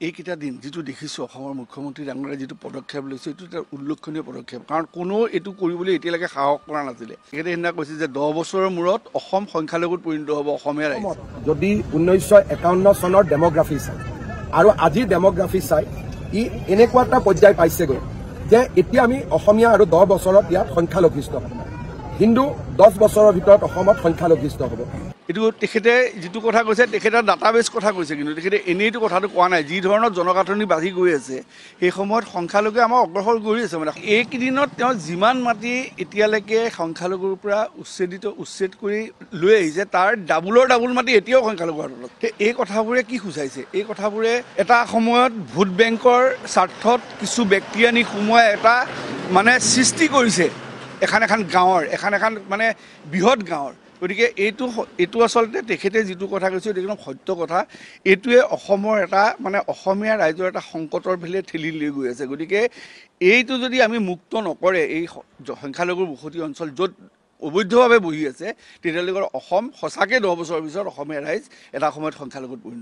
এইকেইটা দিন যিটো দেখিছোঁ অসমৰ মুখ্যমন্ত্ৰী ডাঙৰীয়াই যিটো পদক্ষেপ লৈছে এইটো এটা উল্লেখনীয় পদক্ষেপ কাৰণ কোনো এইটো কৰিবলৈ এতিয়ালৈকে সাহস কৰা নাছিলে তেখেতে সেইদিনা কৈছে যে 10 বছৰৰ মূৰত অসম সংখ্যালঘুত পৰিণত হ'ব অসমীয়া ৰাইজ যদি 1951 চনৰ ডেমোগ্ৰাফি চাই আৰু আজি ডেমোগ্ৰাফি চাই ই এনেকুৱা এটা পৰ্যায় পাইছেগৈ যে এতিয়া আমি অসমীয়া আৰু 10 বছৰত ইয়াত সংখ্যালঘিষ্ঠ হ'ব হিন্দু 10 বছৰৰ ভিতৰত অসমত সংখ্যালঘিষ্ঠ হ'ব এইটো তেখেতে যিটো কথা কৈছে তেখেতে ডাটাবেছ কথা কৈছে কিন্তু তেখেতে এনেইটো কথাটো কোৱা নাই যি ধৰণৰ জনগাঁথনি বাঢ়ি গৈ আছে সেই সময়ত সংখ্যালঘুৱে আমাৰ অগ্ৰসৰ কৰি আছে মানে এইকেইদিনত তেওঁ যিমান মাটি এতিয়ালৈকে সংখ্যালঘুৰ পৰা উচ্ছেদ কৰি লৈ আহিছে তাৰ ডাবুল মাটি এতিয়াও সংখ্যালঘুৰ হাতত এই কথাবোৰে কি সূচাইছে এই কথাবোৰে এটা সময়ত ভোট বেংকৰ স্বাৰ্থত কিছু ব্যক্তি আনি সোমোৱাই এটা মানে সৃষ্টি কৰিছে এখন গাঁৱৰ এখন মানে বৃহৎ গাঁৱৰ গতিকে এইটো আচলতে তেখেতে যিটো কথা কৈছে এইটো একদম সত্য কথা এইটোৱে অসমৰ এটা মানে অসমীয়া ৰাইজৰ এটা সংকটৰ ফালে ঠেলি লৈ গৈ আছে গতিকে এইটো যদি আমি মুক্ত নকৰে এই সংখ্যালঘুৰ বসতি অঞ্চল য'ত অবৈধভাৱে বহি আছে তেতিয়ালৈকে অসম সঁচাকৈ 10 বছৰৰ পিছত অসমীয়া ৰাইজ এটা সময়ত সংখ্যালঘুত পৰিণত